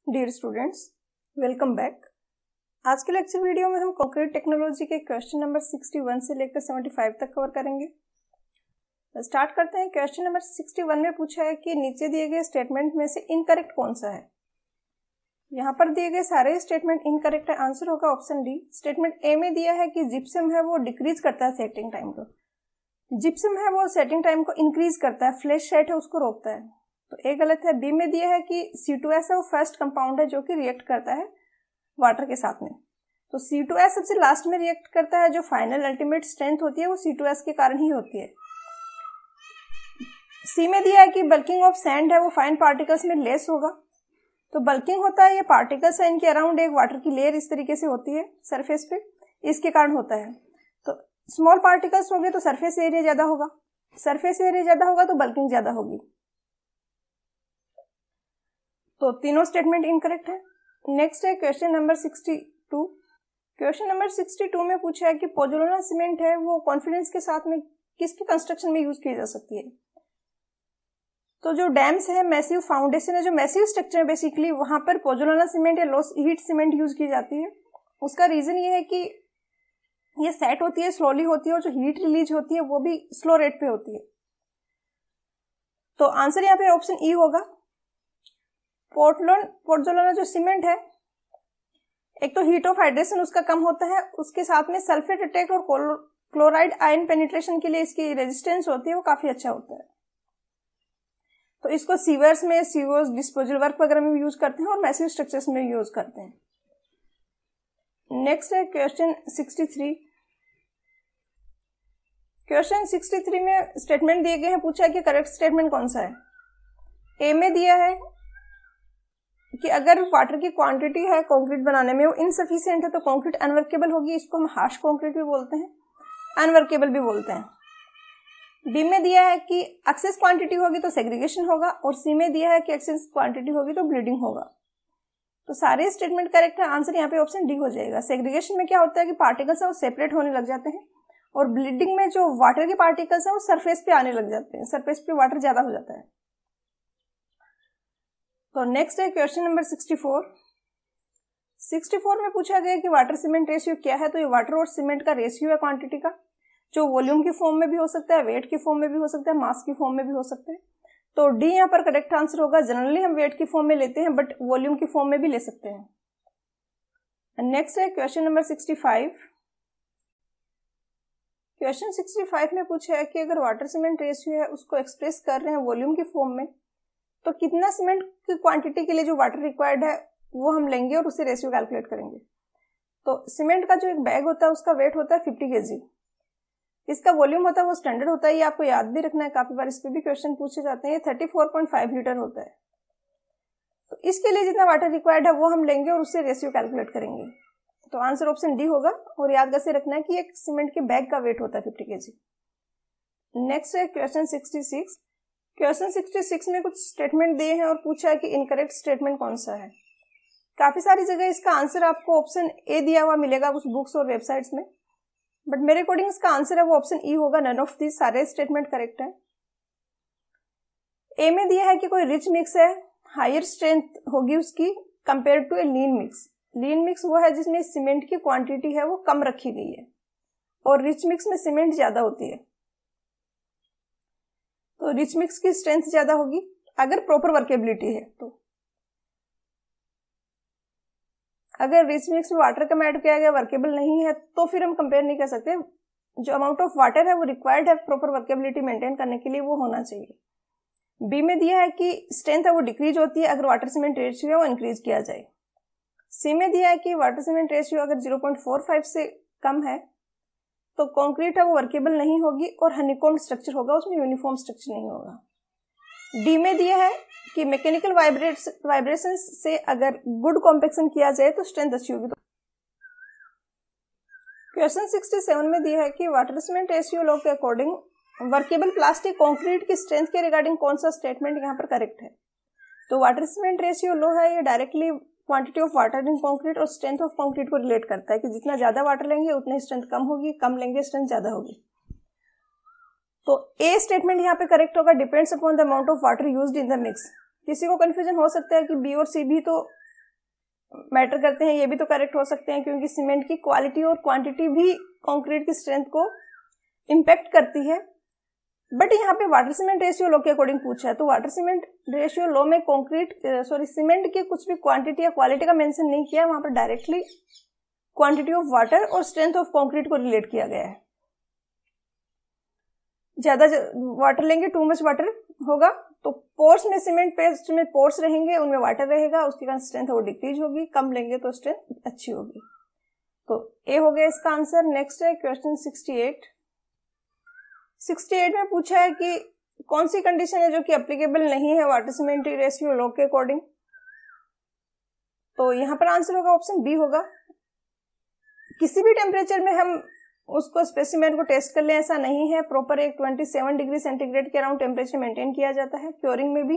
Dear students, welcome back. आज के lecture video में हम कंक्रीट टेक्नोलॉजी के क्वेश्चन नंबर 61 से लेकर 75 तक कवर करेंगे। स्टार्ट करते हैं। क्वेश्चन नंबर 61 में पूछा है कि नीचे दिए गए स्टेटमेंट में से इनकरेक्ट कौन सा है। यहाँ पर दिए गए सारे स्टेटमेंट इनकरेक्ट है। आंसर होगा ऑप्शन डी। स्टेटमेंट ए में दिया है कि जिप्सम है वो डिक्रीज करता है सेटिंग टाइम को। जिप्सम है वो सेटिंग टाइम को इंक्रीज करता है, फ्लैश सेट है उसको रोकता है, तो ए गलत है। बी में दिया है कि C2S है वो फर्स्ट कंपाउंड है जो कि रिएक्ट करता है वाटर के साथ में, तो C2S सबसे लास्ट में रिएक्ट करता है। जो फाइनल अल्टीमेट स्ट्रेंथ होती है वो C2S के कारण ही होती है। सी में दिया है कि बल्किंग ऑफ सैंड है वो फाइन पार्टिकल्स में लेस होगा, तो बल्किंग होता है ये पार्टिकल्स है इनके अराउंड एक वाटर की लेयर इस तरीके से होती है सरफेस पे, इसके कारण होता है। तो स्मॉल पार्टिकल्स हो गए तो सरफेस एरिया ज्यादा होगा, सरफेस एरिया ज्यादा होगा तो बल्किंग ज्यादा होगी, तो तीनों स्टेटमेंट इनकरेक्ट है। नेक्स्ट है क्वेश्चन नंबर 62। क्वेश्चन नंबर 62 में पूछा है कि पोज़ोलाना सीमेंट है वो कॉन्फिडेंस के साथ में किसके कंस्ट्रक्शन में यूज की जा सकती है। तो जो डैम्स है, मैसिव फाउंडेशन है, जो मैसिव स्ट्रक्चर है बेसिकली, वहां पर पोज़ोलाना सीमेंट या लो हीट सीमेंट यूज की जाती है। उसका रीजन ये है कि ये सेट होती है, स्लोली होती है, और जो हीट रिलीज होती है वो भी स्लो रेट पे होती है। तो आंसर यहाँ पे ऑप्शन ई होगा। पोज़ोलाना जो सीमेंट है, एक तो हीट ऑफ हाइड्रेशन उसका कम होता है, उसके साथ में सल्फेट अटैक और क्लोराइड आयन पेनिट्रेशन के लिए इसकी रेजिस्टेंस होती है वो काफी अच्छा होता है। तो इसको सीवर्स में, सीवर्स डिस्पोजल वर्क वगैरह में यूज करते हैं और मैसिव स्ट्रक्चर्स में यूज करते हैं। नेक्स्ट है क्वेश्चन 63। क्वेश्चन 63 में स्टेटमेंट दिए गए हैं, पूछा है कि करेक्ट स्टेटमेंट कौन सा है। ए में दिया है कि अगर वाटर की क्वांटिटी है कंक्रीट बनाने में वो इनसफिशिएंट है तो कंक्रीट अनवर्केबल होगी, इसको हम हार्श कंक्रीट भी बोलते हैं, अनवर्केबल भी बोलते हैं। बी में दिया है कि एक्सेस क्वांटिटी होगी तो सेग्रीगेशन होगा, और सी में दिया है कि एक्सेस क्वांटिटी होगी तो ब्लीडिंग होगा। तो सारे स्टेटमेंट करेक्ट है। आंसर यहाँ पे ऑप्शन डी हो जाएगा। सेग्रीगेशन में क्या होता है कि पार्टिकल्स है वो सेपरेट होने लग जाते हैं, और ब्लीडिंग में जो वाटर के पार्टिकल्स है वो सरफेस पे आने लग जाते हैं, सरफेस पे वाटर ज्यादा हो जाता है। तो नेक्स्ट है क्वेश्चन नंबर 64। 64 में पूछा गया कि वाटर सीमेंट रेशियो क्या है। तो ये वाटर और सीमेंट का रेशियो है क्वांटिटी का, जो वॉल्यूम की फॉर्म में भी हो सकता है, वेट की फॉर्म में भी हो सकता है, मास की फॉर्म में भी हो सकता है। तो डी यहाँ पर करेक्ट आंसर होगा। जनरली हम वेट की फॉर्म में लेते हैं, बट वॉल्यूम की फॉर्म में भी ले सकते हैं। नेक्स्ट है क्वेश्चन नंबर 65। क्वेश्चन 65 में पूछा है कि अगर वाटर सीमेंट रेशियो है उसको एक्सप्रेस कर रहे हैं वॉल्यूम की फॉर्म में, तो कितना सीमेंट की क्वांटिटी के लिए जो वाटर रिक्वायर्ड है वो हम लेंगे और उससे रेशियो कैलकुलेट करेंगे। तो सीमेंट का जो एक बैग होता है उसका वेट होता है 50 kg, इसका वॉल्यूम होता है वो स्टैंडर्ड होता है, ये आपको याद भी रखना है, काफी बार इस पे भी क्वेश्चन पूछे जाते हैं। ये 34.5 लीटर होता है। तो इसके लिए जितना वाटर रिक्वायर्ड है वो हम लेंगे और उससे रेशियो कैलकुलेट करेंगे। तो आंसर ऑप्शन डी होगा, और याद कैसे रखना है कि एक सीमेंट के बैग का वेट होता है 50 kg। नेक्स्ट है क्वेश्चन 66। क्वेश्चन 66 में कुछ स्टेटमेंट दिए हैं और पूछा है कि इनकरेक्ट स्टेटमेंट कौन सा है। काफी सारी जगह इसका आंसर आपको ऑप्शन ए दिया हुआ मिलेगा कुछ बुक्स और वेबसाइट्स में, बट मेरे अकॉर्डिंग इसका आंसर है वो ऑप्शन ई होगा। नन ऑफ दीज, सारे स्टेटमेंट करेक्ट है। ए में दिया है कि कोई रिच मिक्स है, हायर स्ट्रेंथ होगी उसकी compare to a lean mix. Lean mix वो है जिसमें सीमेंट की क्वांटिटी है वो कम रखी गई है, और रिच मिक्स में सीमेंट ज्यादा होती है। तो रिच मिक्स की स्ट्रेंथ ज्यादा होगी अगर प्रॉपर वर्केबिलिटी है। तो अगर रिच मिक्स में वाटर कम ऐड किया गया, वर्केबल नहीं है, तो फिर हम कंपेयर नहीं कर सकते। जो अमाउंट ऑफ वाटर है वो रिक्वायर्ड है प्रॉपर वर्केबिलिटी मेंटेन करने के लिए, वो होना चाहिए। बी में दिया है कि स्ट्रेंथ है वो डिक्रीज होती है अगर वाटर सीमेंट रेशियो है वो इंक्रीज किया जाए। सी में दिया है कि वाटर सीमेंट रेशियो अगर 0.45 से कम है तो कंक्रीट है वो वर्केबल नहीं होगी और हनीकॉम्ब स्ट्रक्चर होगा, उसमें यूनिफॉर्म स्ट्रक्चर नहीं होगा। डी में दिया है कि मैकेनिकल वाइब्रेशन से अगर गुड कॉम्पेक्शन किया जाए तो स्ट्रेंथ अच्छी होगी। क्वेश्चन 67 में दिया है कि वाटर सीमेंट रेशियो लॉ के अकॉर्डिंग वर्केबल प्लास्टिक कंक्रीट की स्ट्रेंथ के रिगार्डिंग कौन सा स्टेटमेंट यहाँ पर करेक्ट है। तो वाटर सीमेंट रेशियो लॉ है ये directly quantity of water in concrete और स्ट्रेंथ ऑफ कंक्रीट को रिलेट करता है कि जितना ज्यादा वाटर लेंगे उतनी स्ट्रेंथ कम होगी, कम लेंगे स्ट्रेंथ ज्यादा होगी। तो ए स्टेटमेंट यहाँ पे करेक्ट होगा। Depends upon the amount of water used in the mix. किसी को कंफ्यूजन हो सकता है कि बी और सी भी तो मैटर करते हैं, ये भी तो करेक्ट हो सकते हैं, क्योंकि सीमेंट की क्वालिटी और क्वांटिटी भी कंक्रीट की स्ट्रेंथ को इम्पैक्ट करती है। बट यहाँ पे वाटर सीमेंट रेशियो लॉ के अकॉर्डिंग पूछा है, तो वाटर सीमेंट रेशियो लॉ में सीमेंट की कुछ भी क्वांटिटी या क्वालिटी का मेंशन नहीं किया, वहां पर डायरेक्टली क्वांटिटी ऑफ वाटर और स्ट्रेंथ ऑफ कंक्रीट को रिलेट किया गया है। ज्यादा वाटर लेंगे, टू मच वाटर होगा, तो पोर्स में, सीमेंट पेस्ट में पोर्स रहेंगे, उनमें वाटर रहेगा, उसके कारण स्ट्रेंथ वो डिक्रीज होगी। कम लेंगे तो स्ट्रेंथ अच्छी होगी। तो ए हो गया इसका आंसर। नेक्स्ट है क्वेश्चन 68। 68 में पूछा है कि कौन सी कंडीशन है जो कि एप्लीकेबल नहीं है वाटर सीमेंट रेशियो लॉ के अकॉर्डिंग। तो यहां पर आंसर होगा ऑप्शन बी होगा। किसी भी टेम्परेचर में हम उसको स्पेसिमेन को टेस्ट कर ले ऐसा नहीं है, प्रॉपर एक 27 डिग्री सेंटीग्रेड के अराउंड टेम्परेचर मेंटेन किया जाता है क्योरिंग में भी,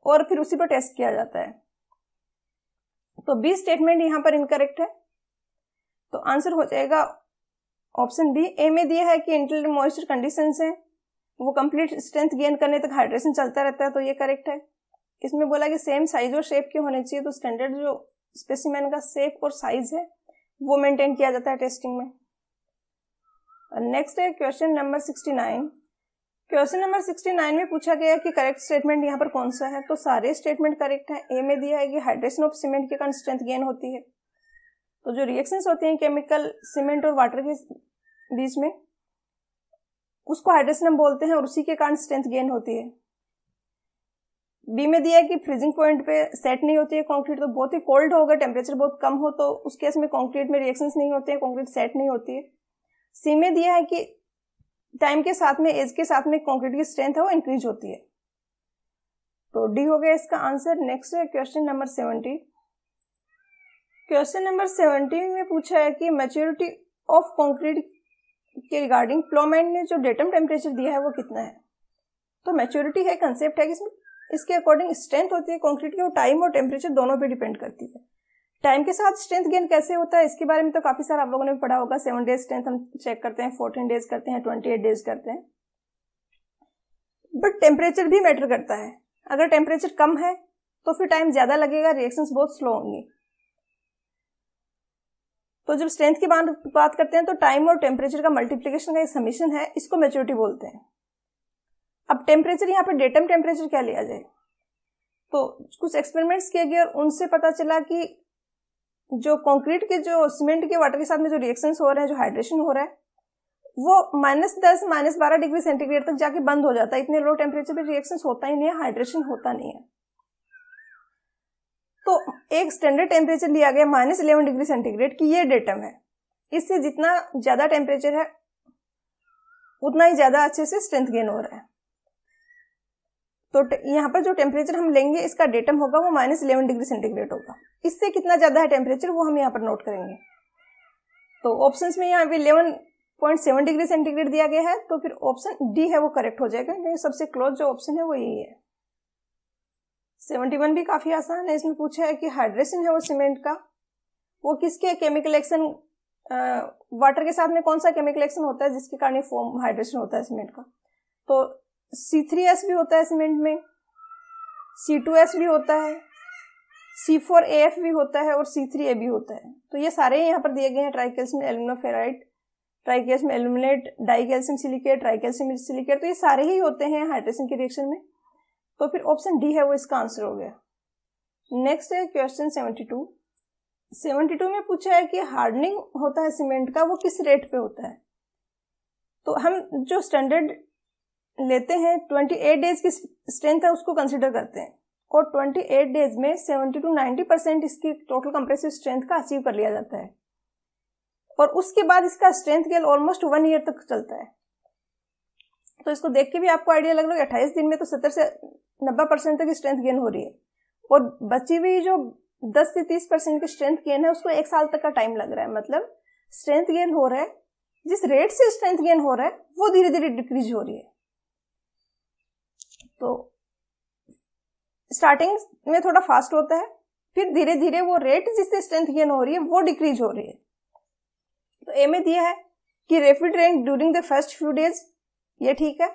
और फिर उसी पर टेस्ट किया जाता है। तो बी स्टेटमेंट यहां पर इनकरेक्ट है, तो आंसर हो जाएगा ऑप्शन बी। ए में दिया है कि इंटरनल मॉइस्चर कंडीशंस हैं, वो कंप्लीट स्ट्रेंथ गेन करने तक हाइड्रेशन चलता रहता है, तो ये करेक्ट है। इसमें बोला कि सेम साइज और शेप के होने चाहिए, तो स्टैंडर्ड जो स्पेसिमेन का शेप और साइज है वो मेंटेन किया जाता है टेस्टिंग में। नेक्स्ट है क्वेश्चन नंबर 69। क्वेश्चन नंबर 69 में पूछा गया कि करेक्ट स्टेटमेंट यहाँ पर कौन सा है। तो सारे स्टेटमेंट करेक्ट है। ए में दिया है कि हाइड्रेशन ऑफ सीमेंट के कारण स्ट्रेंथ गेन होती है, तो जो रिएक्शंस होती हैं केमिकल सीमेंट और वाटर के बीच में, उसको हाइड्रेशन हम बोलते हैं, और उसी के कारण स्ट्रेंथ गेन होती है। बी में दिया है कि फ्रीजिंग पॉइंट पे सेट नहीं होती है कंक्रीट, तो बहुत ही कोल्ड होगा, टेम्परेचर बहुत कम हो, तो उस केस में कंक्रीट में रिएक्शंस नहीं होते हैं, कंक्रीट सेट नहीं होती है। सी में दिया है कि टाइम के साथ में, एज के साथ में कंक्रीट की स्ट्रेंथ है वो इंक्रीज होती है, तो डी हो गया इसका आंसर। नेक्स्ट है क्वेश्चन नंबर 70। क्वेश्चन नंबर 70 में पूछा है कि मैच्योरिटी ऑफ कंक्रीट के रिगार्डिंग प्लोमैन ने जो डेटम टेम्परेचर दिया है वो कितना है। तो मैच्योरिटी है, कंसेप्ट है, इसके अकॉर्डिंग स्ट्रेंथ होती है कंक्रीट की, वो टाइम और टेम्परेचर दोनों पे डिपेंड करती है। टाइम के साथ स्ट्रेंथ गेन कैसे होता है इसके बारे में तो काफी सारा आप लोगों ने पढ़ा होगा। 7 डेज स्ट्रेंथ हम चेक करते हैं, 14 डेज करते हैं, 28 डेज करते हैं। बट टेम्परेचर भी मैटर करता है। अगर टेम्परेचर कम है तो फिर टाइम ज्यादा लगेगा, रिएक्शंस बहुत स्लो होंगी। तो जब स्ट्रेंथ की बात करते हैं तो टाइम और टेम्परेचर का मल्टीप्लीकेशन का एक समीशन है, इसको मैच्योरिटी बोलते हैं। अब टेम्परेचर यहाँ पे डेटम टेम्परेचर क्या लिया जाए, तो कुछ एक्सपेरिमेंट्स किए गए और उनसे पता चला कि जो कंक्रीट के, जो सीमेंट के वाटर के साथ में जो रिएक्शंस हो रहे हैं, जो हाइड्रेशन हो रहा है, वो -10 -12 डिग्री सेंटीग्रेड तक जाके बंद हो जाता है। इतने लो टेम्परेचर पे रिएक्शंस होता ही नहीं है, हाइड्रेशन होता नहीं है। तो एक स्टैंडर्ड टेम्परेचर लिया गया -11 डिग्री सेंटीग्रेड की, ये डेटम है। इससे जितना ज्यादा टेम्परेचर है उतना ही ज्यादा अच्छे से स्ट्रेंथ गेन हो रहा है। तो यहाँ पर जो टेम्परेचर हम लेंगे इसका डेटम होगा वो -11 डिग्री सेंटीग्रेड होगा। इससे कितना ज्यादा है टेम्परेचर वो हम यहाँ पर नोट करेंगे। तो ऑप्शंस में यहाँ पे 11.7 डिग्री सेंटीग्रेड दिया गया है, तो फिर ऑप्शन डी है वो करेक्ट हो जाएगा, क्योंकि सबसे क्लोज जो ऑप्शन है वो यही है। 71 भी काफी आसान है। इसमें पूछा है कि हाइड्रेशन है वो सीमेंट का, वो किसके केमिकल एक्शन, वाटर के साथ में कौन सा केमिकल एक्शन होता है जिसके कारण फॉर्म हाइड्रेशन होता है सीमेंट का। तो C3S भी होता है सीमेंट में, C2S भी होता है, C4AF भी होता है और C3A भी होता है। तो ये सारे यहाँ पर दिए गए हैं। Tricalcium aluminoferrite, tricalcium aluminate, dicalcium silicate, tricalcium silicate, तो ये सारे ही होते हैं हाइड्रेशन की रिएक्शन में। तो फिर ऑप्शन डी है वो इसका आंसर हो गया। नेक्स्ट है क्वेश्चन 72। 72 में पूछा है कि हार्डनिंग होता है सीमेंट का, वो किस रेट पे होता है। तो हम जो स्टैंडर्ड लेते हैं 28 डेज की स्ट्रेंथ है उसको कंसिडर करते हैं, और 28 डेज में 70 to 90% इसकी टोटल कंप्रेसिव स्ट्रेंथ का अचीव कर लिया जाता है, और उसके बाद इसका स्ट्रेंथ गेन ऑलमोस्ट 1 ईयर तक चलता है। तो इसको देख के भी आपको आइडिया लग रहा है 28 दिन में तो 70 से 90% तक स्ट्रेंथ गेन हो रही है, और बची हुई जो 10 से 30% की स्ट्रेंथ गेन है उसको 1 साल तक का टाइम लग रहा है। मतलब स्ट्रेंथ गेन हो रहा है, जिस रेट से स्ट्रेंथ गेन हो रहा है वो धीरे धीरे डिक्रीज हो रही है। तो स्टार्टिंग में थोड़ा फास्ट होता है, फिर धीरे धीरे वो रेट जिससे स्ट्रेंथ गेन हो रही है वो डिक्रीज हो रही है। तो ए में दिया है कि rapid rain during the first few days, ये ठीक है।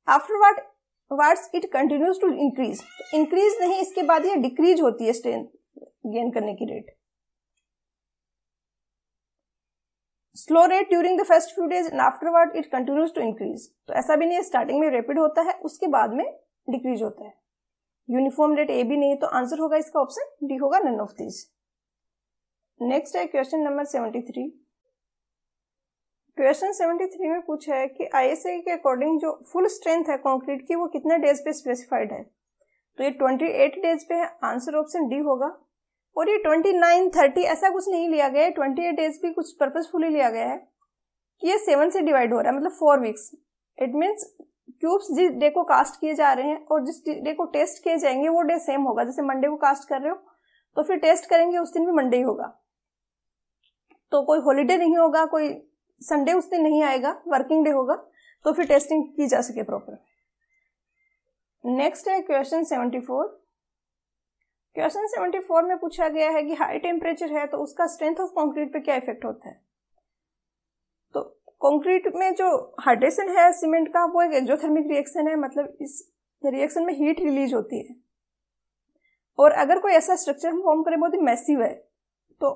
Afterwards it continues to increase, increase नहीं, इसके बाद ये डिक्रीज होती है स्ट्रेंथ गेन करने की rate. Slow rate during the first few days and afterward it continues to increase. तो ऐसा भी नहीं है स्टार्टिंग में रैपिड होता है, उसके बाद में डिक्रीज होता है। यूनिफॉर्म रेट ए भी नहीं है, तो आंसर होगा इसका ऑप्शन डी होगा, नन ऑफ दिस। नेक्स्ट है क्वेश्चन नंबर 73। क्वेश्चन 73 में पूछा है कि आईएसए के अकॉर्डिंग जो फुल स्ट्रेंथ है कंक्रीट की वो कितने डेज पे स्पेसिफाइड है। तो ये 28 डेज पे है, आंसर ऑप्शन डी होगा। और ये 29, 30 ऐसा कुछ नहीं लिया गया है, 28 डेज भी कुछ पर्पसफुली लिया गया है कि ये 7 से डिवाइड हो रहा है, मतलब 4 वीक्स। इट मीन्स क्यूब्स जिस डे को कास्ट किए जा रहे हैं और जिस डे को टेस्ट किए जाएंगे वो डे सेम होगा। जैसे मंडे को कास्ट कर रहे हो तो फिर टेस्ट करेंगे उस दिन भी मंडे ही होगा, तो कोई हॉलीडे नहीं होगा, कोई संडे उस दिन नहीं आएगा, वर्किंग डे होगा, तो फिर टेस्टिंग की जा सके प्रॉपर। नेक्स्ट है क्वेश्चन 74। क्वेश्चन 74 में पूछा गया है कि हाई टेम्परेचर है तो उसका स्ट्रेंथ ऑफ कंक्रीट पे क्या इफेक्ट होता है। तो कंक्रीट में जो हाइड्रेशन है सीमेंट का वो एक एक्सोथर्मिक रिएक्शन है, मतलब इस रिएक्शन में हीट रिलीज होती है। और अगर कोई ऐसा स्ट्रक्चर हम फॉर्म करें बहुत ही मैसिव है तो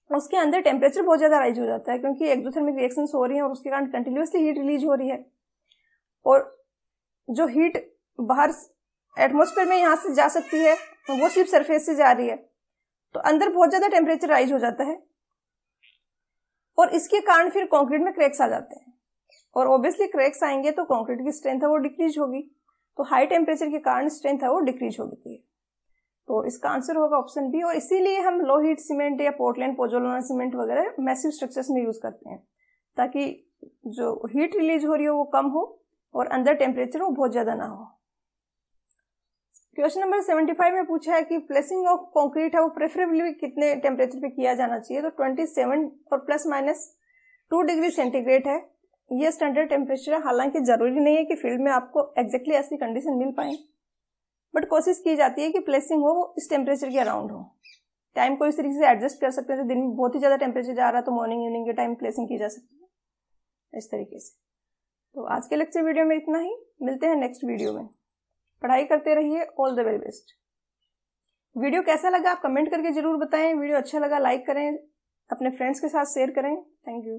उसके अंदर टेम्परेचर बहुत ज्यादा राइज हो जाता है, क्योंकि एक्सोथर्मिक रिएक्शंस हो रही हैं और उसके कारण कंटिन्यूअसली हीट रिलीज हो रही है। और जो हीट बाहर एटमॉस्फेयर में यहाँ से जा सकती है तो वो सिर्फ सरफेस से जा रही है, तो अंदर बहुत ज्यादा टेम्परेचर राइज हो जाता है और इसके कारण फिर कंक्रीट में क्रैक्स आ जाते हैं। और ऑब्वियसली क्रैक्स आएंगे तो कंक्रीट की स्ट्रेंथ है वो डिक्रीज होगी, तो हाई टेम्परेचर के कारण स्ट्रेंथ है वो डिक्रीज होती है। तो इसका आंसर होगा ऑप्शन बी। और इसीलिए हम लो हीट सीमेंट या पोर्टलैंड पोजोलाना सीमेंट वगैरह मैसिव स्ट्रक्चर्स में यूज करते हैं, ताकि जो हीट रिलीज हो रही हो वो कम हो और अंदर टेम्परेचर वो बहुत ज्यादा ना हो। क्वेश्चन नंबर 75 में पूछा है कि प्लेसिंग ऑफ कंक्रीट है वो प्रेफरेबली कितने टेम्परेचर पे किया जाना चाहिए। तो 27 और प्लस माइनस 2 डिग्री सेंटीग्रेड है ये स्टैंडर्ड टेम्परेचर है। हालांकि जरूरी नहीं है कि फील्ड में आपको एग्जैक्टली ऐसी कंडीशन मिल पाए, बट कोशिश की जाती है कि प्लेसिंग हो वो इस टेम्परेचर के अराउंड हो। टाइम को इस तरीके से एडजस्ट कर सकते हैं, तो दिन में बहुत ही ज्यादा टेम्परेचर जा रहा है तो मॉर्निंग इवनिंग के टाइम प्लेसिंग की जा सकती है इस तरीके से। तो आज के लेक्चर वीडियो में इतना ही, मिलते हैं नेक्स्ट वीडियो में। पढ़ाई करते रहिए, all the very best. Video कैसा लगा आप कमेंट करके जरूर बताएं। वीडियो अच्छा लगा लाइक करें, अपने फ्रेंड्स के साथ शेयर करें। Thank you.